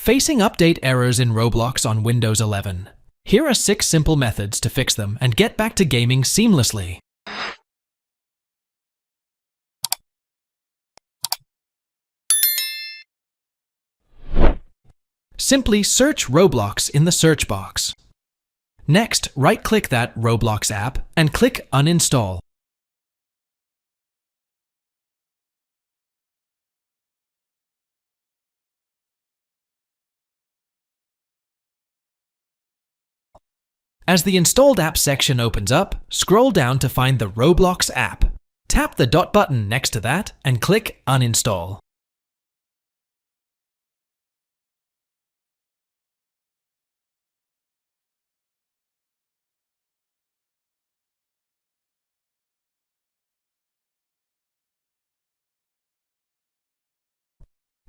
Facing update errors in Roblox on Windows 11. Here are 6 simple methods to fix them and get back to gaming seamlessly. Simply search Roblox in the search box. Next, right-click that Roblox app and click Uninstall. As the Installed Apps section opens up, scroll down to find the Roblox app. Tap the dot button next to that and click Uninstall.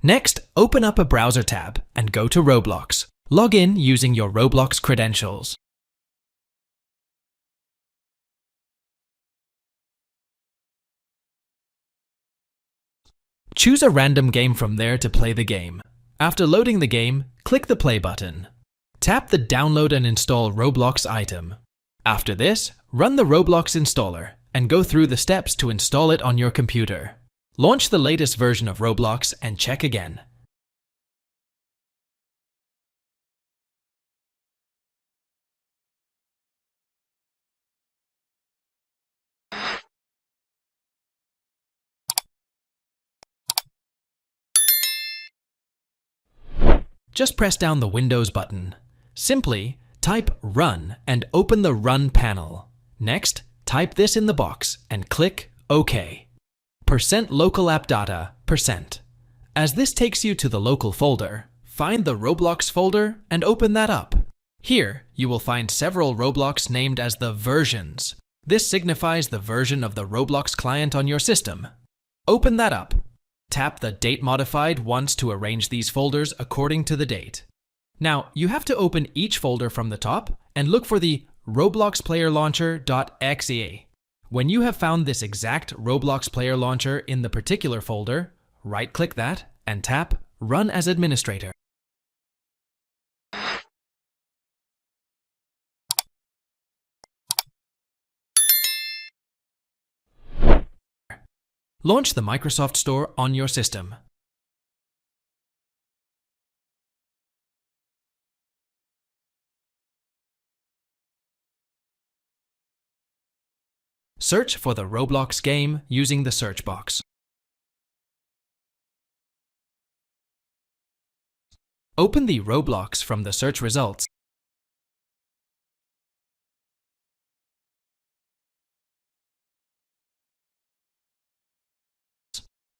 Next, open up a browser tab and go to Roblox. Log in using your Roblox credentials. Choose a random game from there to play the game. After loading the game, click the play button. Tap the Download and Install Roblox item. After this, run the Roblox installer and go through the steps to install it on your computer. Launch the latest version of Roblox and check again. Just press down the Windows button. Simply type Run and open the Run panel. Next, type this in the box and click OK. %local app data %. As this takes you to the local folder, find the Roblox folder and open that up. Here, you will find several Roblox named as the versions. This signifies the version of the Roblox client on your system. Open that up. Tap the Date Modified once to arrange these folders according to the date. Now, you have to open each folder from the top and look for the Roblox Player Launcher.exe. When you have found this exact Roblox Player Launcher in the particular folder, right-click that and tap Run as Administrator. Launch the Microsoft Store on your system. Search for the Roblox game using the search box. Open the Roblox from the search results.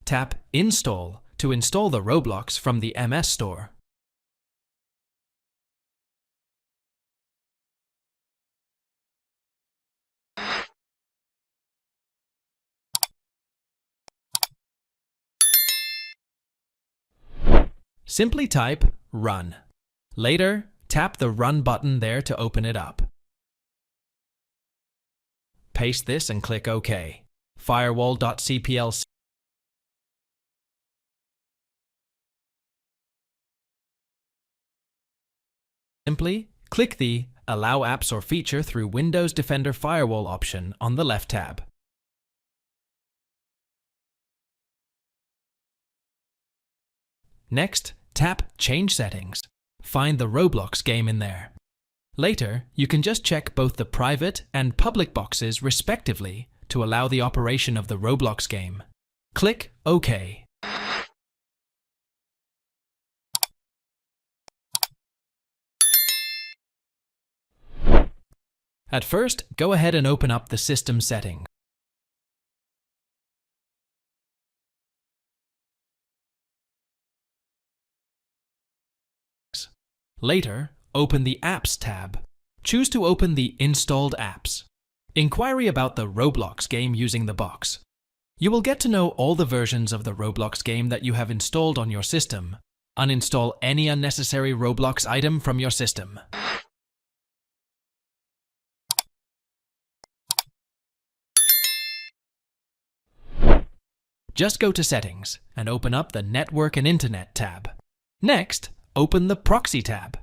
Tap Install to install the Roblox from the MS Store. Simply type Run. Later, tap the Run button there to open it up. Paste this and click OK. Firewall.cpl. Simply click the Allow Apps or Feature through Windows Defender Firewall option on the left tab. Next, tap Change Settings. Find the Roblox game in there. Later, you can just check both the private and public boxes respectively to allow the operation of the Roblox game. Click OK. At first, go ahead and open up the system settings. Later, open the Apps tab. Choose to open the Installed Apps. Inquiry about the Roblox game using the box. You will get to know all the versions of the Roblox game that you have installed on your system. Uninstall any unnecessary Roblox item from your system. Just go to Settings and open up the Network and Internet tab. Next, open the Proxy tab.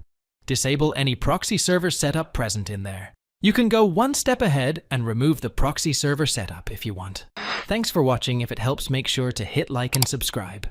Disable any proxy server setup present in there. You can go one step ahead and remove the proxy server setup if you want. Thanks for watching. If it helps, make sure to hit like and subscribe.